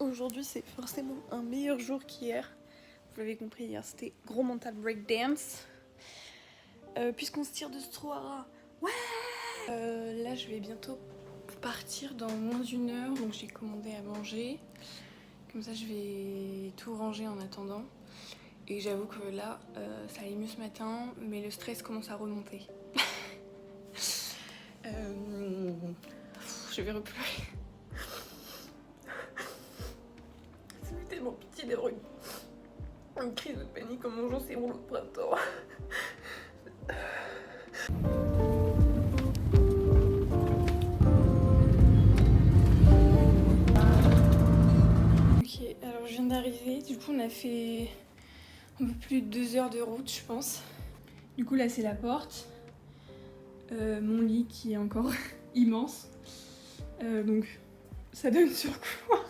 Aujourd'hui c'est forcément un meilleur jour qu'hier. Vous l'avez compris, hier c'était gros mental breakdance. Puisqu'on se tire de Strohara. Ouais. Là je vais bientôt partir dans moins d'une heure, donc j'ai commandé à manger. Comme ça je vais tout ranger en attendant. Et j'avoue que là ça allait mieux ce matin, mais le stress commence à remonter. Je vais repleurer. Ça fait tellement pitié d'avoir une crise de panique en mangeant ces rouleaux de printemps. Ok, alors je viens d'arriver, du coup on a fait un peu plus de 2 heures de route je pense. Du coup là c'est la porte, mon lit qui est encore immense, donc ça donne sur le couloir.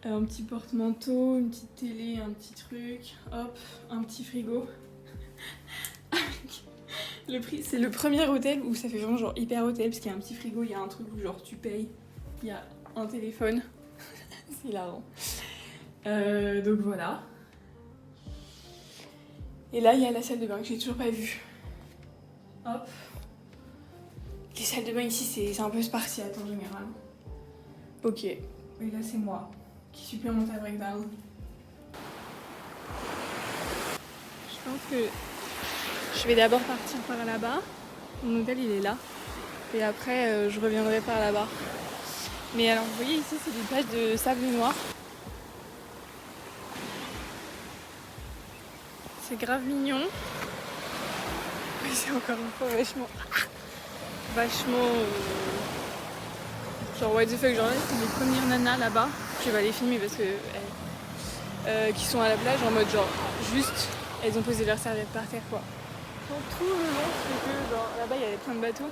Un petit porte-manteau, une petite télé, un petit truc, hop, un petit frigo. Le prix, c'est le premier hôtel où ça fait vraiment genre hyper hôtel parce qu'il y a un petit frigo, il y a un truc où genre tu payes, il y a un téléphone. C'est hilarant. Donc voilà. Et là il y a la salle de bain que j'ai toujours pas vue. Hop. Les salles de bain ici c'est un peu spartiate en général. Ok. Et là c'est moi qui suis plus en mental breakdown. Je pense que je vais d'abord partir par là-bas. Mon hôtel il est là. Et après je reviendrai par là-bas. Mais alors vous voyez ici c'est des plages de sable noir. C'est grave mignon. Mais c'est encore une fois vachement genre what the fuck, genre là c'est les premières nanas là-bas. Je vais les filmer parce que qui sont à la plage en mode genre juste elles ont posé leur serviette par terre quoi. Genre, tout le long c'est que genre là-bas il y avait plein de bateaux.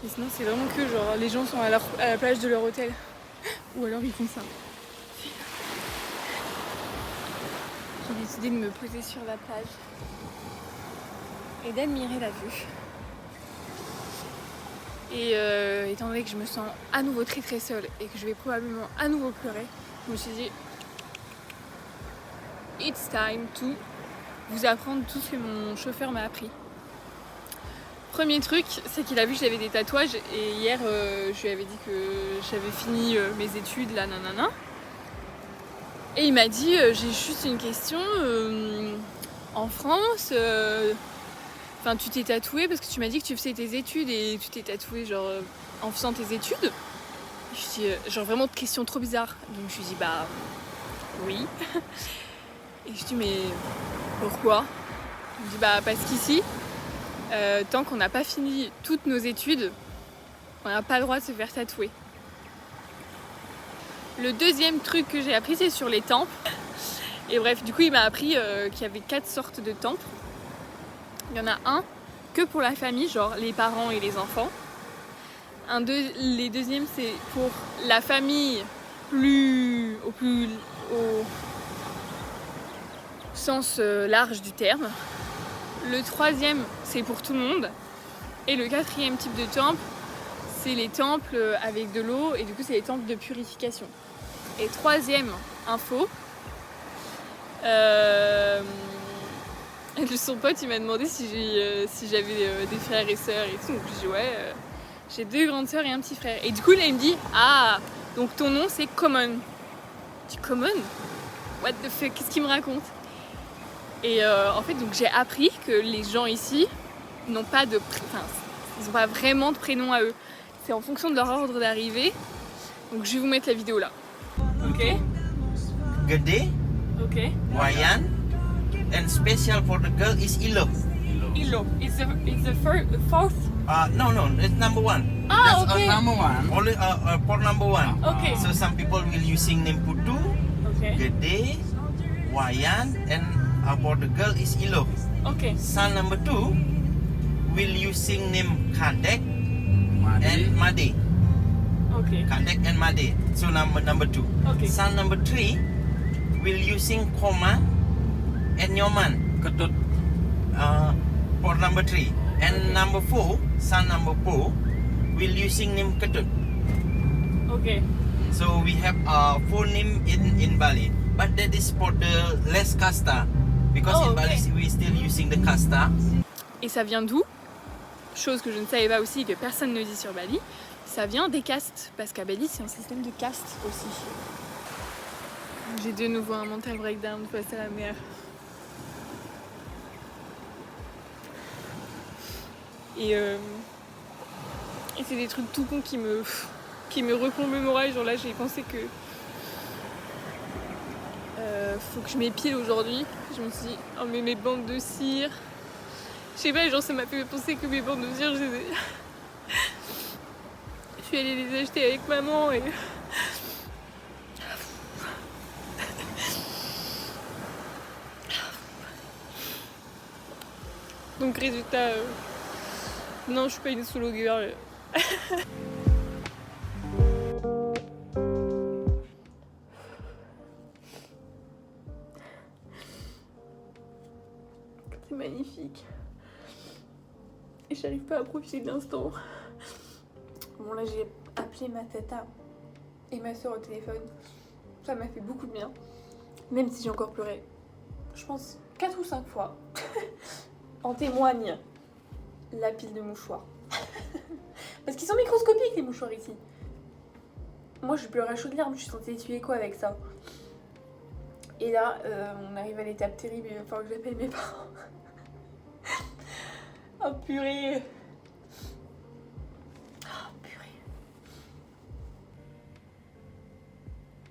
Et sinon c'est vraiment que genre les gens sont à la plage de leur hôtel. Ou alors ils font ça. J'ai décidé de me poser sur la plage et d'admirer la vue. Et étant donné que je me sens à nouveau très très seule et que je vais probablement à nouveau pleurer, je me suis dit it's time to vous apprendre tout ce que mon chauffeur m'a appris. Premier truc, c'est qu'il a vu que j'avais des tatouages et hier je lui avais dit que j'avais fini mes études là nanana. Et il m'a dit j'ai juste une question, en France enfin, tu t'es tatouée parce que tu m'as dit que tu faisais tes études et tu t'es tatouée genre en faisant tes études. Je dis genre vraiment de questions trop bizarres. Donc je lui dis bah oui. Et je dis mais pourquoi? Il me dit bah parce qu'ici tant qu'on n'a pas fini toutes nos études, on n'a pas le droit de se faire tatouer. Le deuxième truc que j'ai appris c'est sur les temples. Et bref du coup il m'a appris qu'il y avait 4 sortes de temples. Il y en a un que pour la famille, genre les parents et les enfants. Les deuxièmes, c'est pour la famille au sens large du terme. Le troisième, c'est pour tout le monde. Et le quatrième type de temple, c'est les temples avec de l'eau et du coup, c'est les temples de purification. Et troisième info, son pote il m'a demandé si j'avais des frères et sœurs et tout, donc j'ai dit ouais, j'ai 2 grandes sœurs et un petit frère. Et du coup là il me dit ah donc ton nom c'est Common. Je dis Common? What the fuck, qu'est-ce qu'il me raconte? Et en fait donc j'ai appris que les gens ici n'ont pas ils n'ont pas vraiment de prénom à eux. C'est en fonction de leur ordre d'arrivée. Donc je vais vous mettre la vidéo là. Ok. Gede, Ok. Wayan, and special for the girl is Ilo. Ilo. It's the fourth. No, it's number 1. Ah, That's okay. number 1. Only for number 1. Okay. So some people will using name Putu, Okay. Gede, Wayan, and for the girl is Ilo. Okay. Son number 2 will using name Kadek and Made. Okay. Kadek and Made. So number 2. Okay. Son number 3 will using Koma and Nyoman. Ketut. For number 3. And number 4, son number 4 will using name Ketut. Okay. So we have four name in Bali, but that is for the less kasta, because in Bali we still using the kasta. Et ça vient d'où? Chose que je ne savais pas aussi, que personne ne dit sur Bali, ça vient des castes, parce qu'à Bali c'est un système de castes aussi. J'ai de nouveau un mental breakdown face à la mer. Et c'est des trucs tout cons qui me replombent le moral. Genre là j'ai pensé que faut que je m'épile aujourd'hui. Je me suis dit oh mais mes bandes de cire. Je sais pas, genre ça m'a fait penser que mes bandes de cire je suis allée les acheter avec maman et donc résultat non je suis pas une solo girl. C'est magnifique. Et j'arrive pas à profiter de l'instant. Bon là j'ai appelé ma tata et ma soeur au téléphone. Ça m'a fait beaucoup de bien. Même si j'ai encore pleuré. Je pense 4 ou 5 fois. En témoigne la pile de mouchoirs. Parce qu'ils sont microscopiques les mouchoirs ici. Moi je pleure à chaudes larmes, je suis censée essuyer quoi avec ça? Et là on arrive à l'étape terrible, il va falloir que j'appelle mes parents. Oh purée. Oh purée.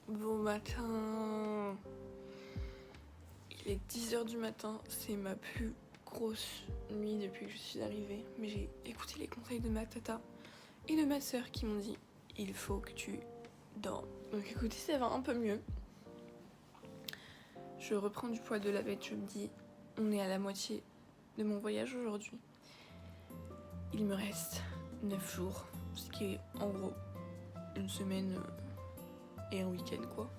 Bon matin. Il est 10h du matin, c'est ma plus grosse nuit depuis que je suis arrivée. Mais j'ai écouté les conseils de ma tata et de ma soeur qui m'ont dit il faut que tu dormes. Donc écoutez, ça va un peu mieux. Je reprends du poids de la bête, je me dis on est à la moitié de mon voyage aujourd'hui. Il me reste 9 jours, ce qui est en gros une semaine et un week-end quoi.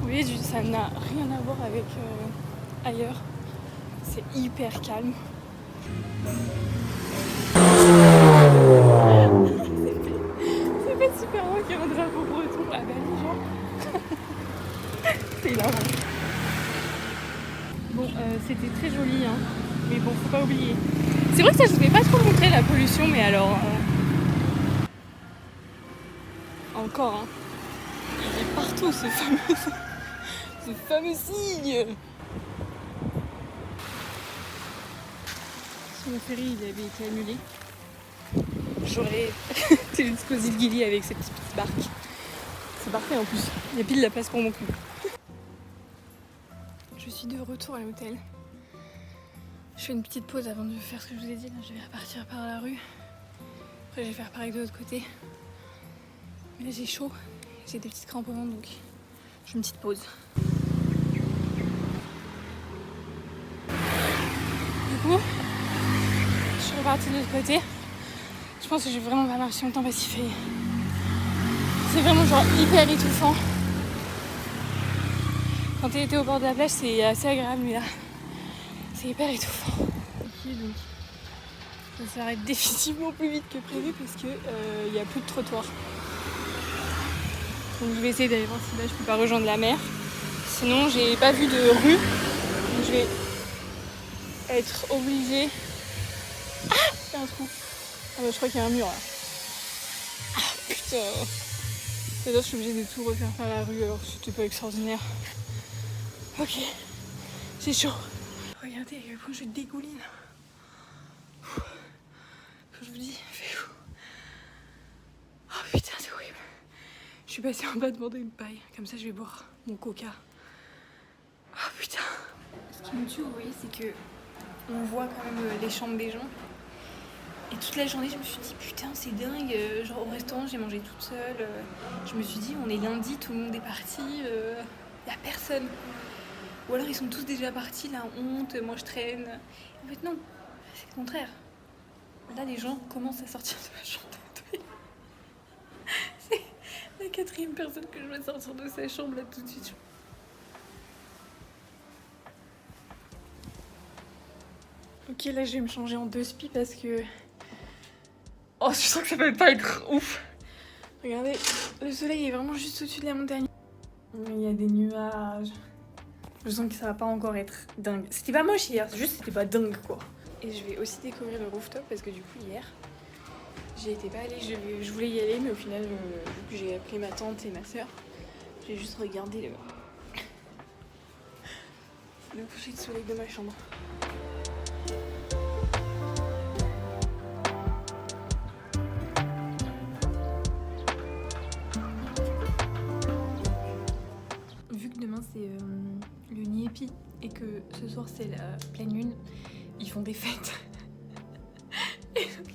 Vous voyez, ça n'a rien à voir avec ailleurs. C'est hyper calme. C'est pas super loin qu'il y a un drapeau breton à Bali, genre. C'est hilarant. Bon, c'était très joli, hein. Mais bon, faut pas oublier. C'est vrai que ça, je voulais pas trop montrer la pollution, mais alors... Encore, hein. Il est partout, ce fameux signe. Mon ferry, il avait été annulé. J'aurais télescosé le Gili avec cette petite barque. C'est parfait en plus. Il y a pile la place pour mon cul. Je suis de retour à l'hôtel. Je fais une petite pause avant de faire ce que je vous ai dit. Là, je vais repartir par la rue. Après, je vais faire pareil de l'autre côté. Mais là, j'ai chaud. J'ai des petites crampes au ventre, donc je fais une petite pause. Du coup, je suis repartie de l'autre côté. Je pense que je vais vraiment pas marcher longtemps parce qu'il fait... C'est vraiment genre hyper étouffant. Quand t'es été au bord de la plage, c'est assez agréable, mais là, c'est hyper étouffant. Ok, donc ça s'arrête définitivement plus vite que prévu parce que y a plus de trottoir. Donc je vais essayer d'aller voir si là je peux pas rejoindre la mer. Sinon j'ai pas vu de rue. Donc je vais être obligée. Ah, il y a un trou. Ah bah je crois qu'il y a un mur là. Ah putain. C'est-à-dire je suis obligée de tout refaire par la rue alors que c'était pas extraordinaire. Ok, c'est chaud. Regardez à quel point je dégouline. Quand je vous dis, il fait chaud. Oh putain, c'est horrible. Je suis passée en bas demander une paille. Comme ça, je vais boire mon coca. Oh putain. Ce qui me tue, vous voyez, c'est que on voit quand même les chambres des gens. Et toute la journée, je me suis dit, putain, c'est dingue. Genre au restaurant, j'ai mangé toute seule. Je me suis dit, on est lundi, tout le monde est parti. Y a personne. Ou alors ils sont tous déjà partis, la honte, moi je traîne. En fait non, c'est le contraire. Là les gens commencent à sortir de la chambre d'hôtel. C'est la 4e personne que je vois sortir de sa chambre là tout de suite. Ok, là je vais me changer en 2 spi parce que... Oh, je sens que ça va pas être ouf. Regardez, le soleil est vraiment juste au-dessus de la montagne. Il y a des nuages. Je sens que ça va pas encore être dingue. C'était pas moche hier, juste c'était pas dingue quoi. Et je vais aussi découvrir le rooftop parce que du coup hier, j'y étais pas allée. Je voulais y aller mais au final, vu que j'ai appelé ma tante et ma soeur, j'ai juste regardé le coucher de soleil de ma chambre. Vu que demain c'est le Niepi et que ce soir c'est la pleine lune, ils font des fêtes. Et donc,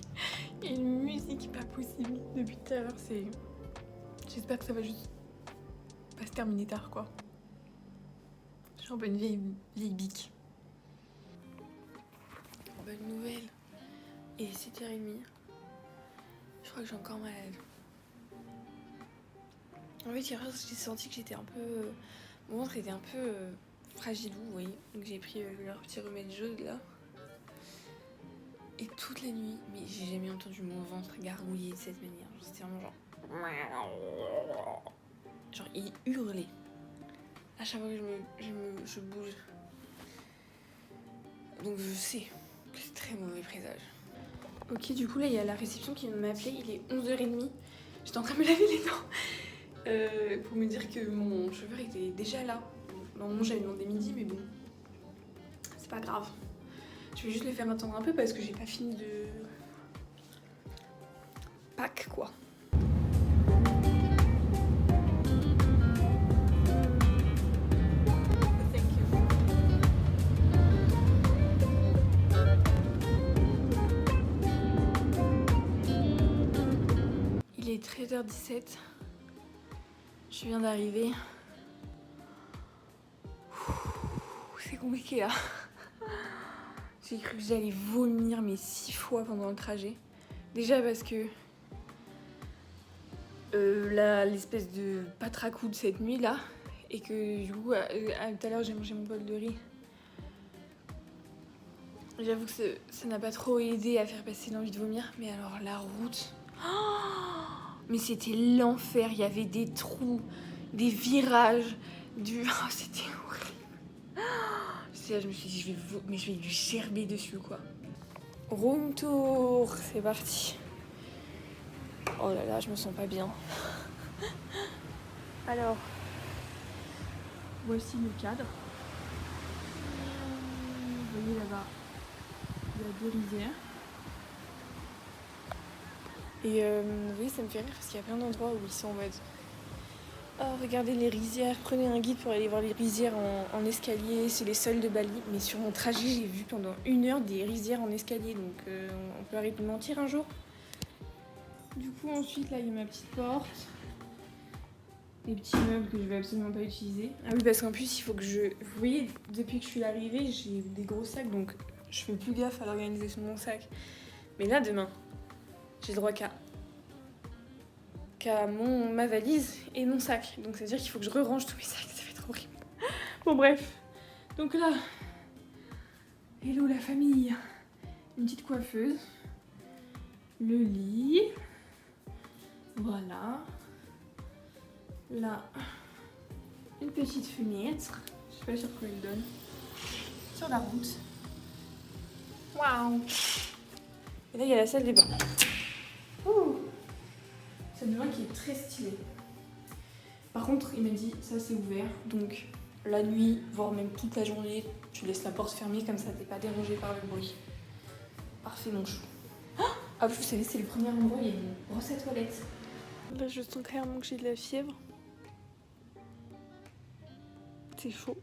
il y a une musique pas possible depuis tout à l'heure. J'espère que ça va juste pas se terminer tard quoi. Je suis un peu une vieille bique. Bonne nouvelle. Et 7h30. Je crois que j'ai encore malade. En fait, hier, j'ai senti que j'étais un peu... Mon ventre était un peu fragilou, vous voyez. Donc j'ai pris leur petit remède jaune là. Et toute la nuit, mais j'ai jamais entendu mon ventre gargouiller de cette manière. C'était vraiment genre il hurlait. À chaque fois que je bouge. Donc je sais que c'est très mauvais présage. Ok, du coup là il y a la réception qui vient de m'appeler, il est 11h30. J'étais en train de me laver les dents pour me dire que mon chauffeur était déjà là. Normalement j'avais demandé midi mais bon, c'est pas grave. Je vais juste le faire attendre un peu parce que j'ai pas fini de Pâques quoi. Il est 13h17. Je viens d'arriver. C'est compliqué là. J'ai cru que j'allais vomir mais 6 fois pendant le trajet. Déjà parce que l'espèce de patracou de cette nuit là. Et que du coup, tout à l'heure j'ai mangé mon bol de riz. J'avoue que ça n'a pas trop aidé à faire passer l'envie de vomir. Mais alors la route... Oh, mais c'était l'enfer. Il y avait des trous, des virages, Oh, c'était horrible. Là, je me suis dit, je vais lui gerber dessus, quoi. Room tour, c'est parti. Oh là là, je me sens pas bien. Alors, voici le cadre. Vous voyez là-bas, il y a 2 rizières. Et oui, ça me fait rire parce qu'il y a plein d'endroits où ils sont en mode... Oh, regardez les rizières, prenez un guide pour aller voir les rizières en escalier, c'est les seuls de Bali. Mais sur mon trajet, j'ai vu pendant 1 heure des rizières en escalier, donc on peut arrêter de mentir un jour. Du coup, ensuite, là, il y a ma petite porte. Les petits meubles que je vais absolument pas utiliser. Ah oui, parce qu'en plus, il faut que vous voyez, depuis que je suis arrivée, j'ai des gros sacs, donc je fais plus gaffe à l'organisation de mon sac. Mais là, demain, j'ai le droit qu'à ma valise et mon sac. Donc ça veut dire qu'il faut que je re-range tous mes sacs, ça va être horrible. Bon bref, donc là, hello la famille, une petite coiffeuse, le lit, voilà, là, une petite fenêtre, je sais pas sur quoi elle donne, sur la route. Waouh. Et là il y a la salle des bains. Ouh. Salle de bain qui est très stylée. Par contre, il m'a dit, ça c'est ouvert, donc la nuit, voire même toute la journée, tu laisses la porte fermée, comme ça t'es pas dérangé par le bruit. Parfait mon chou. Ah, vous savez, c'est le premier endroit où il y a une brosse à toilette. Là, je sens clairement que j'ai de la fièvre. C'est chaud.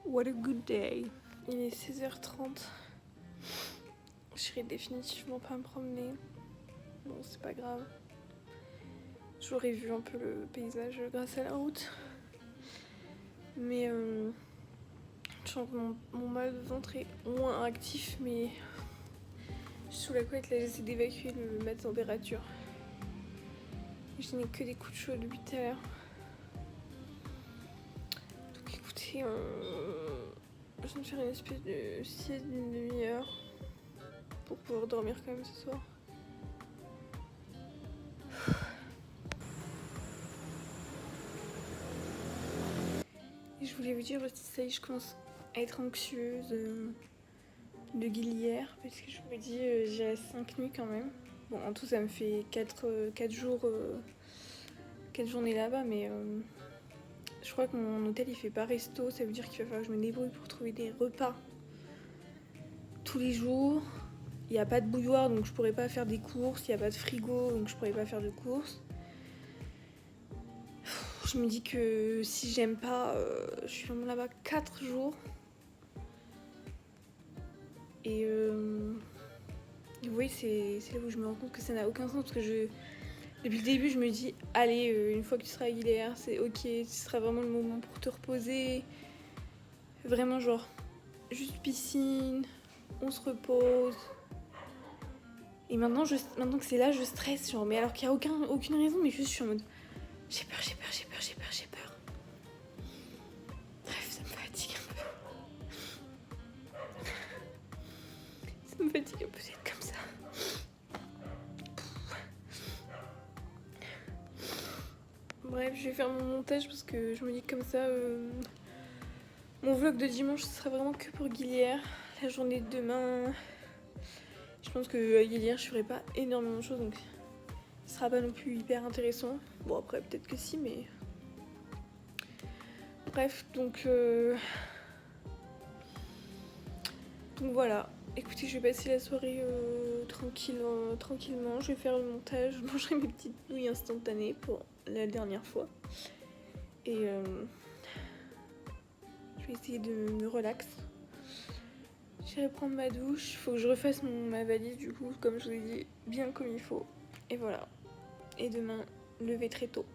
What a good day. Il est 16h30. Je n'irai définitivement pas me promener. Bon, c'est pas grave. J'aurais vu un peu le paysage grâce à la route. Mais je sens que mon mal de ventre est moins actif, mais je suis sous la couette, là j'essaie d'évacuer le mat de température. Je n'ai que des coups de chaud depuis tout à l'heure. Donc écoutez, Je viens de faire une espèce de sieste d'une demi-heure pour pouvoir dormir quand même ce soir. Et je voulais vous dire aussi, ça y est, je commence à être anxieuse de Guilière parce que je me dis, j'ai 5 nuits quand même. Bon, en tout, ça me fait 4 jours, 4 journées là-bas, mais je crois que mon hôtel il fait pas resto, ça veut dire qu'il va falloir que je me débrouille pour trouver des repas tous les jours. Il n'y a pas de bouilloire donc je pourrais pas faire des courses, il n'y a pas de frigo donc je pourrais pas faire de courses. Je me dis que si j'aime pas, je suis vraiment là-bas 4 jours. Et oui, c'est là où je me rends compte que ça n'a aucun sens parce que depuis le début, je me dis, allez, une fois que tu seras à Guilière, c'est ok, ce sera vraiment le moment pour te reposer. Vraiment, genre, juste piscine, on se repose. Et maintenant que c'est là, je stresse, genre, mais alors qu'il n'y a aucune raison, mais juste je suis en mode, j'ai peur. Bref, ça me fatigue un peu. Ça me fatigue un peu d'être comme ça. Bref, je vais faire mon montage parce que je me dis que comme ça, mon vlog de dimanche, ce sera vraiment que pour Guilière. La journée de demain, je pense que à Guilière, je ferai pas énormément de choses, donc ce sera pas non plus hyper intéressant. Bon, après, peut-être que si, mais... Bref, donc voilà. Écoutez, je vais passer la soirée tranquillement. Je vais faire le montage, je mangerai mes petites nouilles instantanées pour la dernière fois. Et je vais essayer de me relax. J'irai prendre ma douche. Il faut que je refasse ma valise du coup, comme je vous ai dit, bien comme il faut. Et voilà. Et demain, lever très tôt.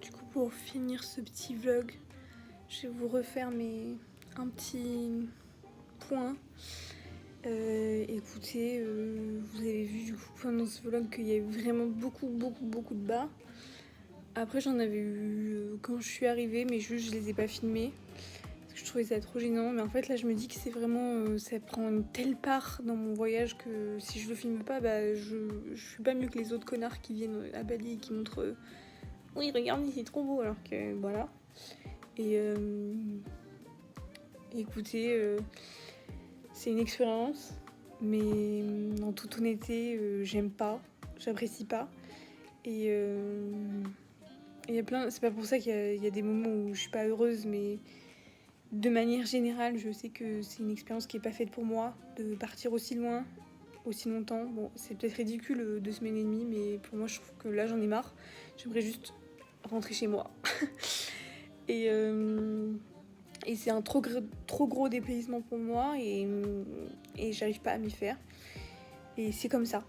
Du coup, pour finir ce petit vlog, je vais vous refaire un petit point. Écoutez, vous avez vu du coup pendant ce vlog qu'il y avait vraiment beaucoup de bas. Après j'en avais eu quand je suis arrivée, mais juste je les ai pas filmés parce que je trouvais ça trop gênant. Mais en fait là je me dis que c'est vraiment ça prend une telle part dans mon voyage que si je le filme pas, bah je suis pas mieux que les autres connards qui viennent à Bali et qui montrent oui regarde c'est trop beau, alors que voilà. Et écoutez, c'est une expérience, mais en toute honnêteté, j'aime pas, j'apprécie pas. Et il y a plein, c'est pas pour ça qu'il y a des moments où je suis pas heureuse, mais de manière générale, je sais que c'est une expérience qui est pas faite pour moi, de partir aussi loin, aussi longtemps. Bon, c'est peut-être ridicule 2 semaines et demie, mais pour moi, je trouve que là, j'en ai marre. J'aimerais juste rentrer chez moi. Et c'est un trop gros dépaysement pour moi et j'arrive pas à m'y faire. Et c'est comme ça.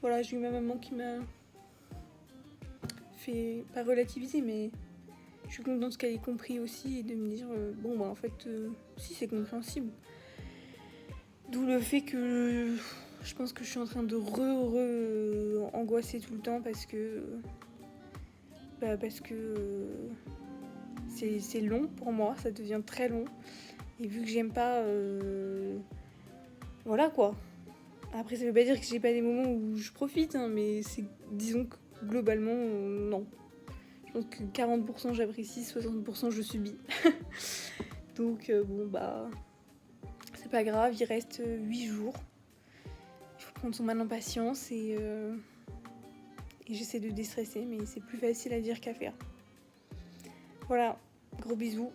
Voilà, j'ai eu ma maman qui m'a fait, pas relativiser, mais je suis contente qu'elle ait compris aussi et de me dire, bon bah en fait, si c'est compréhensible. D'où le fait que je pense que je suis en train de angoisser tout le temps parce que c'est long pour moi, ça devient très long. Et vu que j'aime pas... voilà quoi. Après ça veut pas dire que j'ai pas des moments où je profite, hein, mais disons que globalement, non. Je pense que 40% j'apprécie, 60% je subis. Donc bon bah... C'est pas grave, il reste 8 jours. Il faut prendre son mal en patience et j'essaie de déstresser, mais c'est plus facile à dire qu'à faire. Voilà, gros bisous.